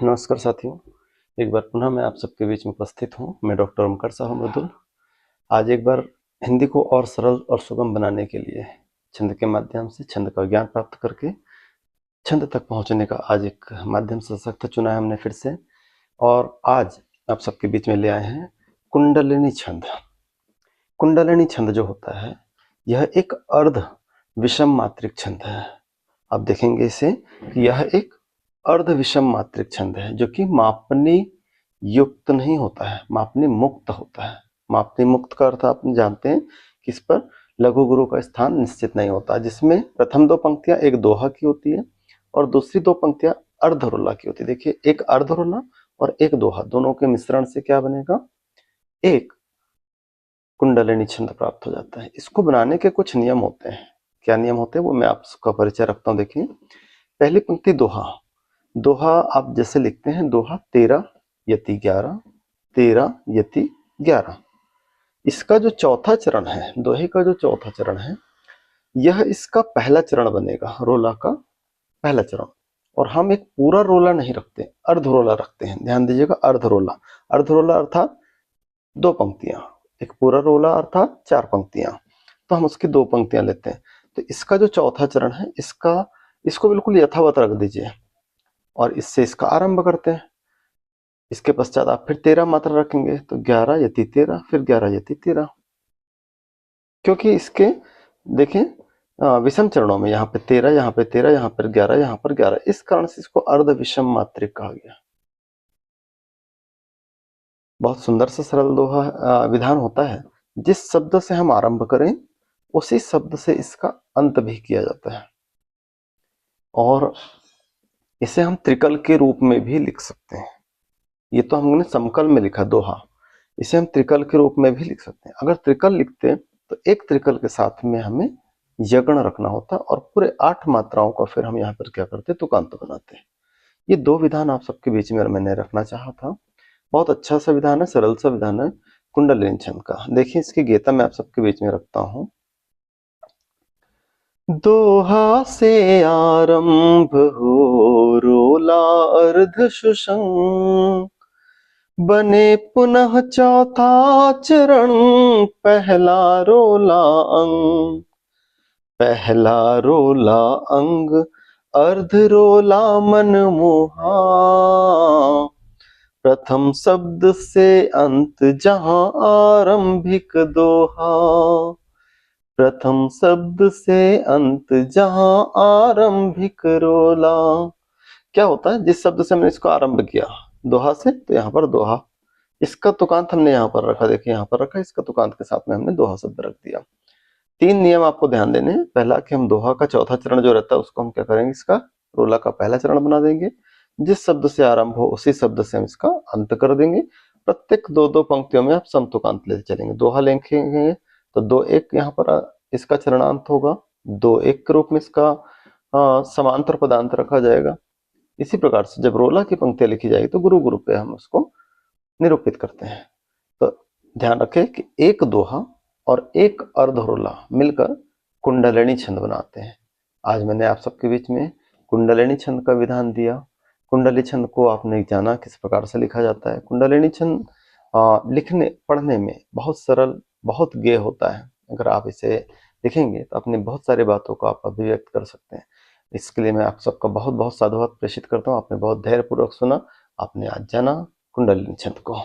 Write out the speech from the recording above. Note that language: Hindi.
नमस्कार साथियों, एक बार पुनः मैं आप सबके बीच में उपस्थित हूँ। मैं डॉक्टर ओमकार साहू मृदुल। आज एक बार हिंदी को और सरल और सुगम बनाने के लिए छंद के माध्यम से छंद का ज्ञान प्राप्त करके छंद तक पहुँचने का आज एक माध्यम सशक्त चुना है हमने फिर से। और आज आप सबके बीच में ले आए हैं कुंडलिनी छंद। कुंडलिनी छंद जो होता है यह एक अर्ध विषम मात्रिक छंद है। आप देखेंगे इसे कि यह एक अर्ध विषम मात्रिक छंद है जो कि मापनी युक्त नहीं होता है, मापनी मुक्त होता है। मापनी मुक्त का अर्थ आप जानते हैं कि इस पर लघु गुरु का स्थान निश्चित नहीं होता, जिसमें प्रथम दो पंक्तियां एक दोहा की होती है और दूसरी दो पंक्तियां अर्धरोला की होती है। देखिए, एक अर्धरोला और एक दोहा, दोनों के मिश्रण से क्या बनेगा, एक कुंडलिनी छंद प्राप्त हो जाता है। इसको बनाने के कुछ नियम होते हैं। क्या नियम होते हैं वो मैं आपका परिचय रखता हूँ। देखिए, पहली पंक्ति दोहा। दोहा आप जैसे लिखते हैं, दोहा 13 यति 11, 13 यति 11। इसका जो चौथा चरण है, दोहे का जो चौथा चरण है, यह इसका पहला चरण बनेगा, रोला का पहला चरण। और हम एक पूरा रोला नहीं रखते, अर्ध रोला रखते हैं। ध्यान दीजिएगा, अर्ध रोला। अर्ध रोला अर्थात दो पंक्तियां, एक पूरा रोला अर्थात 4 पंक्तियां, तो हम उसकी 2 पंक्तियां लेते हैं। तो इसका जो चौथा चरण है, इसको बिल्कुल यथावत रख दीजिए और इससे इसका आरंभ करते हैं। इसके पश्चात आप फिर 13 मात्रा रखेंगे, तो 11 यति 13, फिर 11 यति 13। क्योंकि इसके देखें विषम चरणों में यहाँ पे 13, यहाँ पे 13, यहाँ पर 11, यहाँ पर 11, इस कारण से इसको अर्ध विषम मात्रिक कहा गया। बहुत सुंदर सा सरल दोहा विधान होता है। जिस शब्द से हम आरंभ करें उसी शब्द से इसका अंत भी किया जाता है। और इसे हम त्रिकल के रूप में भी लिख सकते हैं। ये तो हमने समकल में लिखा दोहा, इसे हम त्रिकल के रूप में भी लिख सकते हैं। अगर त्रिकल लिखते तो एक त्रिकल के साथ में हमें यगण रखना होता और पूरे 8 मात्राओं का फिर हम यहाँ पर क्या करते, तुकांत बनाते। ये 2 विधान आप सबके बीच में मैंने रखना चाहा था। बहुत अच्छा सा विधान है, सरल सा विधान है कुंडलिनी छंद का। देखिए, इसकी गीता मैं आप सबके बीच में रखता हूँ। दोहा से आरंभ हो रोला अर्ध सुषंग, बने पुनः चौथा चरण पहला रोला अंग। पहला रोला अंग अर्ध रोला मनमोहा, प्रथम शब्द से अंत जहां आरंभिक दोहा। प्रथम शब्द से अंत जहां आरंभिक रोला। क्या होता है, जिस शब्द से हमने इसको आरंभ किया दोहा से, तो यहाँ पर दोहा, इसका तुकांत हमने यहाँ पर रखा। देखिए, यहाँ पर रखा, इसका तुकांत के साथ में हमने दोहा शब्द रख दिया। 3 नियम आपको ध्यान देने हैं। पहला कि हम दोहा का चौथा चरण जो रहता है उसको हम क्या करेंगे, इसका रोला का पहला चरण बना देंगे। जिस शब्द से आरंभ हो उसी शब्द से हम इसका अंत कर देंगे। प्रत्येक 2-2 पंक्तियों में आप समतुकांत लेते चलेंगे। दोहा लिखेंगे तो 2-1 यहाँ पर इसका चरणांत होगा, 2-1 के रूप में इसका समांतर पदांत रखा जाएगा। इसी प्रकार से जब रोला की पंक्तियां लिखी जाएगी तो गुरु गुरु पे हम उसको निरूपित करते हैं। तो ध्यान रखें कि एक दोहा और एक अर्ध रोला मिलकर कुंडलिनी छंद बनाते हैं। आज मैंने आप सबके बीच में कुंडलिनी छंद का विधान दिया। कुंडली छंद को आपने जाना किस प्रकार से लिखा जाता है। कुंडलिनी छंद लिखने पढ़ने में बहुत सरल, बहुत गेय होता है। अगर आप इसे लिखेंगे तो अपनी बहुत सारी बातों को आप अभिव्यक्त कर सकते हैं। इसके लिए मैं आप सबका बहुत बहुत साधुवाद प्रेषित करता हूँ। आपने बहुत धैर्यपूर्वक सुना, आपने आज जाना कुंडलिनी छंद को।